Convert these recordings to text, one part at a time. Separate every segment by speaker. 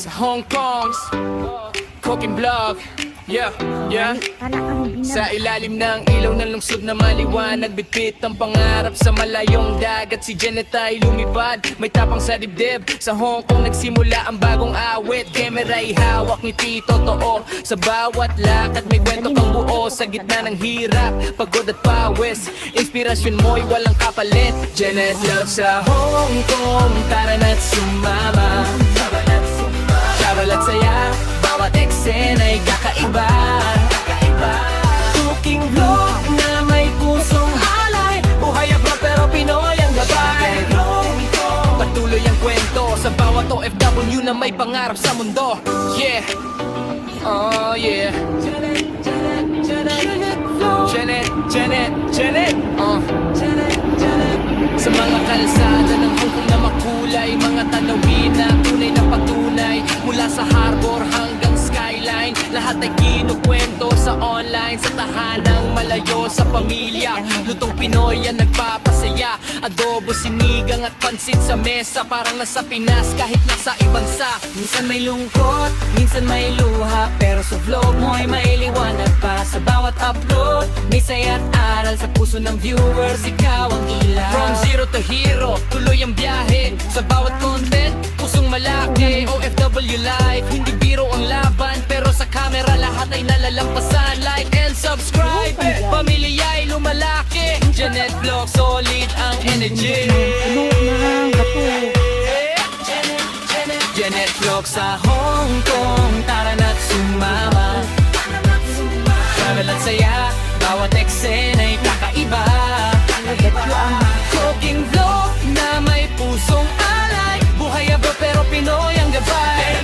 Speaker 1: Sa Hong Kong's cooking vlog. Yeah, yeah. Sa ilalim ng ilaw ng lungsod na maliwanag, bitbit ang pangarap sa malayong dagat. Si Janet ay lumipad, may tapang sa dibdib. Sa Hong Kong nagsimula ang bagong awit. Kamera'y hawak ni Tito Too. Sa bawat lakad may kwento kang buo. Sa gitna ng hirap, pagod at pawis, inspirasyon mo'y walang kapalit. Janet Love sa Hong Kong, tara na't sumama. Travel at saya, bawat eksena'y kakaiba. Cooking vlog na may pusong alay. Buhay abroad pero Pinoy ang gabay. Patuloy ang kwento sa bawat OFW na may pangarap sa mundo. Yeah, oh yeah. Janet, sa mga kalsada ng Hong Kong na makulay, mga tanawin na tunay na patunay. Mula sa harbor hanggang skyline, lahat ay kinukwento sa online. Sa tahanang malayo sa pamilya, lutong Pinoy ang nagpapasaya. Adobo, sinigang at pansit sa mesa, parang nasa Pinas kahit nasa ibansa. Minsan may lungkot, minsan may luha, pero sa vlog mo ay mailiwanag pa. Sa bawat upload, may saya at aral sa puso ng viewers, ikaw ang ilaw. From zero to hero, tuloy ang biyahe. Sa bawat content, pusong malaki. OFW life, hindi biro ang laban, pero sa camera lahat ay nalalampasan. Like and subscribe, pamilya ay lumalaki. Janet Vlog, solid ang energy. Janet Vlog sa Hong Kong, tara na't sumama. Travel at saya, bawat eksena'y kakaiba. Cooking vlog na may pusong alay. Buhay abroad pero Pinoy ang gabay.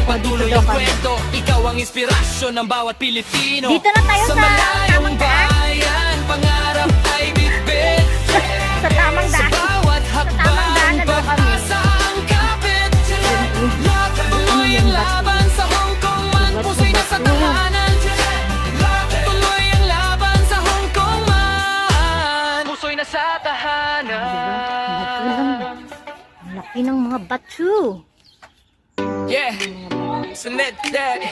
Speaker 1: Patuloy ang kwento, ikaw ang inspirasyon ng bawat Pilipino.
Speaker 2: Dito na tayo
Speaker 1: sa malayong bayan, pangarap ay bitbit.
Speaker 2: Sa tamang
Speaker 1: Sa
Speaker 2: daan.
Speaker 1: bawat hakbang, pag-asa ang kapit. Tuloy ang laban sa Hong Kong man, puso'y nasa tahanan. Tuloy ang laban sa Hong Kong man, puso'y nasa tahanan.
Speaker 2: Laki ng mga batsu.
Speaker 1: Yeah, sa NetDad,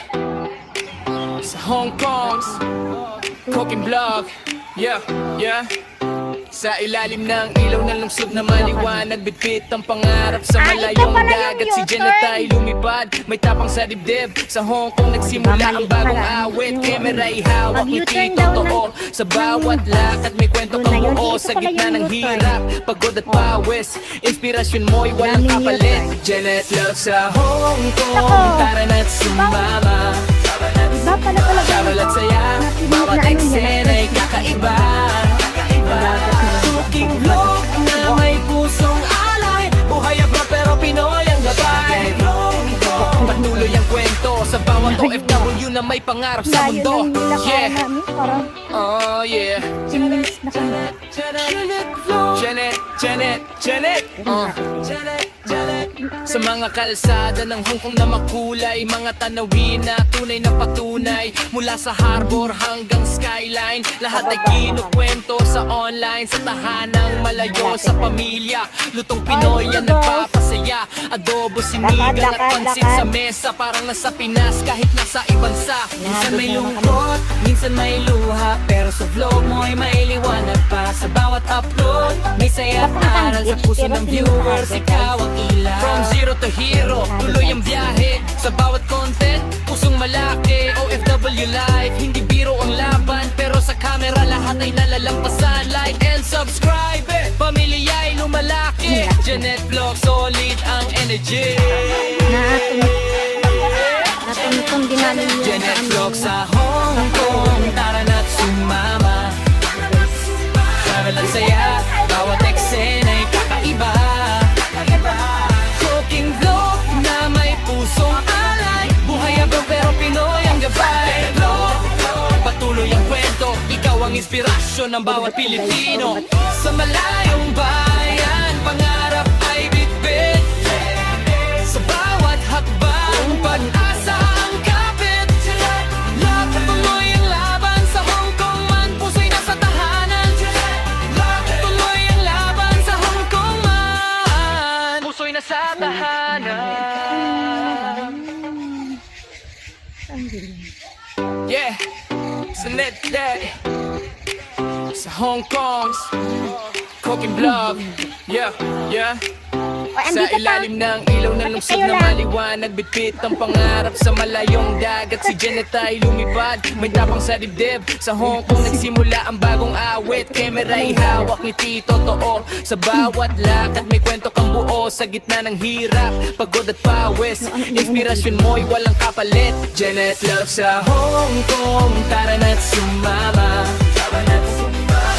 Speaker 1: sa Hong Kong's cooking vlog. Yeah, yeah. Sa ilalim ng ilaw ng lungsod na maliwanag, bitbit ang pangarap sa malayong dagat. Si Janet ay lumipad, may tapang sa dibdib. Sa Hong Kong nagsimula ang bagong awit. Kamera'y hawak ni Tito Too. Sa bawat lakad may kwento kang buo. Sa gitna ng hirap, pagod at pawis, inspirasyon mo'y walang kapalit. Janet Love sa Hong Kong, tara na't sumama. Travel at saya, bawat eksena'y kakaiba. Cooking vlog na may pusong alay. Buhay abroad pero Pinoy ang gabay. Patuloy ang kwento sa bawat OFW na may pangarap sa mundo. Yeah, oh yeah. Janet, sa mga kalsada ng Hong Kong na makulay, mga tanawin na tunay na patunay. Mula sa harbor hanggang skyline, lahat ay kinukwento sa online. Sa tahanang malayo sa pamilya, lutong Pinoy ang nagpapasaya. Adobo, sinigang at pansit sa mesa, parang nasa Pinas kahit nasa ibansa. Minsan may lungkot, minsan may luha, pero sa vlog mo ay mailiwanag pa. Sa bawat upload, may saya at aral sa puso ng viewers, ikaw ang ilaw. From zero to hero, tuloy ang biyahe. Sa bawat content, pusong malaki. OFW life, hindi biro ang laban, pero sa camera lahat ay nalalampasan. Like and subscribe, pamilya ay lumalaki. Janet Vlog, solid ang energy.
Speaker 2: Natunutong din namin yung
Speaker 1: Janet Vlog sa Hong Kong, tara na't sumama. Travel at saya, bawat eksena'y kakaiba. Cooking vlog na may pusong alay. Buhay abroad pero Pinoy ang gabay. Patuloy ang kwento, ikaw ang inspirasyon ng bawat Pilipino. Sa malayong bayan, pangarap ay bitbit. Sa bawat hakbang, pag-asa ang kapit. Tuloy ang laban sa Hong Kong man, puso'y nasa tahanan. Tuloy ang laban sa Hong Kong man, puso'y nasa tahanan. Janet Day sa Hong Kong, cooking vlog. Yeah, yeah. Sa ilalim ng ilaw na lungsod na maliwanag, bitbit ang pangarap sa malayong dagat. Si Janet ay lumipad, may tapang sa dibdib. Sa Hong Kong nagsimula ang bagong awit. Kamera'y hawak ni Tito Too. Sa bawat lakad may kwento kang buo. Sa gitna ng hirap, pagod at pawis, inspirasyon mo'y walang kapalit. Janet Love sa Hong Kong, tara na't sumama.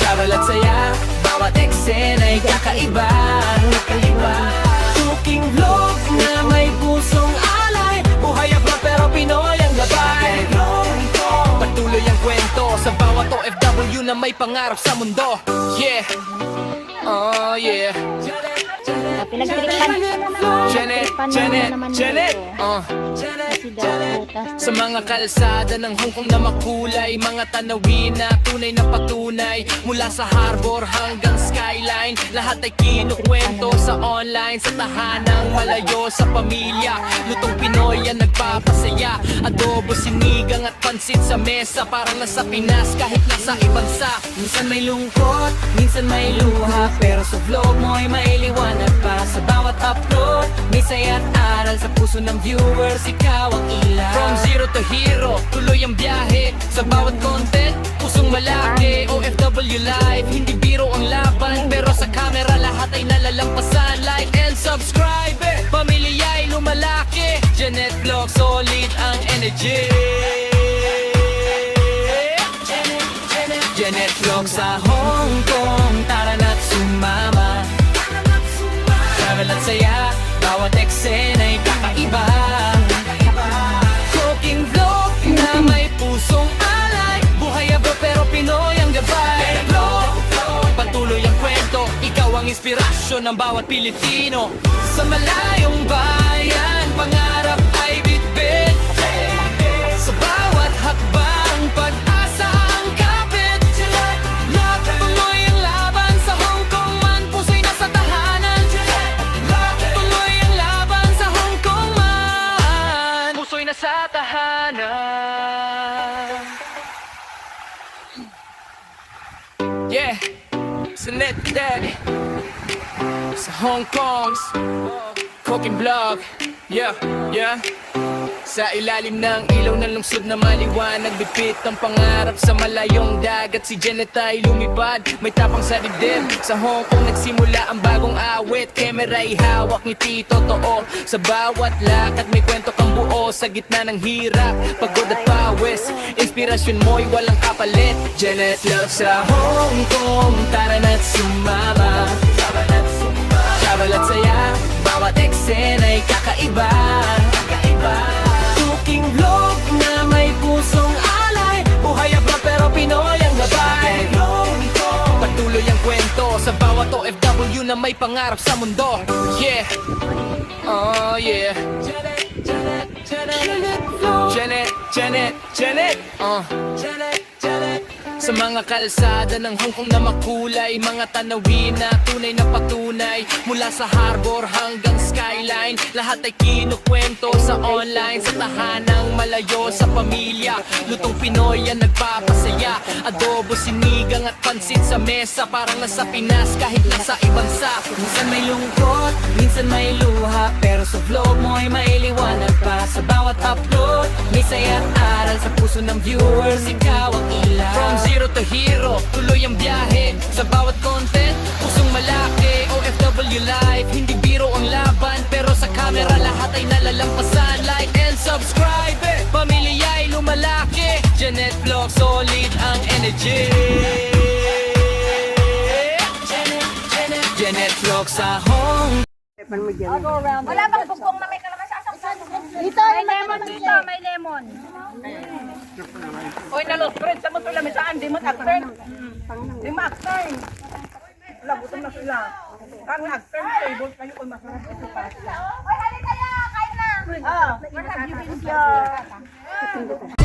Speaker 1: Travel at saya, bawat eksena'y kakaiba. Cooking vlog na may pusong alay. Buhay abroad pero Pinoy ang gabay. Patuloy ang kwento sa bawat OFW na may pangarap sa mundo. Yeah, oh yeah. Janet, Janet, Janet, sa mga kalsada ng Hong Kong na makulay, mga tanawin na tunay na patunay. Mula sa harbor hanggang skyline, lahat ay kinukwento sa online. Sa tahanang malayo sa pamilya, lutong Pinoy ang nagpapasaya. Adobo, sinigang at pansit sa mesa, parang nasa Pinas kahit nasa ibansa. Minsan may lungkot, minsan may luha, pero sa vlog mo'y mailiwanag pa. Sa bawat upload, may saya at aral sa puso ng viewers, ikaw ang ilaw. From zero to hero, tuloy ang biyahe. Sa bawat content, pusong malaki. OFW life, hindi biro ang laban, pero sa camera lahat ay nalalampasan. Like and subscribe, pamilya'y lumalaki. Janet Vlog, solid ang energy. Janet Vlog sa Hong Kong, tara na't sumama. Travel at saya, bawat eksena'y kakaiba. Cooking vlog na may pusong alay. Buhay abroad pero Pinoy ang gabay. Patuloy ang kwento, ikaw ang inspirasyon ng bawat Pilipino. Sa malayong bayan, pangarap ay bitbit. Sa bawat hakbang, pag-asa ang kapit. Tuloy ang laban sa Hong Kong man, puso'y nasa tahanan. Tuloy ang laban sa Hong Kong man, puso'y nasa tahanan. Yeah, sa Janet Day sa Hong Kong, cooking vlog. Yeah, yeah. Sa ilalim ng ilaw na lungsod na maliwanag, bitbit ang pangarap sa malayong dagat. Si Janet ay lumipad, may tapang sa dibdib. Sa Hong Kong nagsimula ang bagong awit. Kamera'y hawak ni Tito Too. Sa bawat lakad may kwento kang buo. Sa gitna ng hirap, pagod at pawis, inspirasyon mo'y walang kapalit. Janet Love sa Hong Kong, tara na't sumama. Travel at saya, bawat eksena'y kakaiba. Cooking vlog na may pusong alay. Buhay abroad pero Pinoy ang gabay. Patuloy ang kwento sa bawat OFW na may pangarap sa mundo. Yeah, oh yeah. Janet, Janet, Janet, sa mga kalsada ng Hong Kong na makulay, mga tanawin na tunay na patunay. Mula sa harbor hanggang skyline, lahat ay kinukwento sa online. Sa tahanang malayo sa pamilya, lutong Pinoy ang nagpapasaya. Adobo, sinigang at pansit sa mesa, parang nasa Pinas kahit nasa ibansa. Minsan may lungkot, minsan may luha, pero sa vlog mo'y mailiwanag pa. Sa bawat upload, may saya at aral sa puso ng viewers, ikaw ang ilaw. From zero to hero, tuloy ang biyahe. Sa bawat content, pusong malaki. OFW life, hindi biro ang laban, pero sa camera lahat ay nalalampasan. Like and subscribe, pamilya'y lumalaki. Janet Vlog, solid ang energy. Janet Vlog sa Hong.
Speaker 3: Wala bang bugong na may kalabasa?
Speaker 2: Dito,
Speaker 3: May lemon dito, may lemon. Oy, nalos, friend, sa mo sila misaan, di mo actor. Di mo actor. Wala, gutom na sila. Kang actor, table kayo kung masarap ito para sila. Oy, halika kayo, kain na. What have you been here?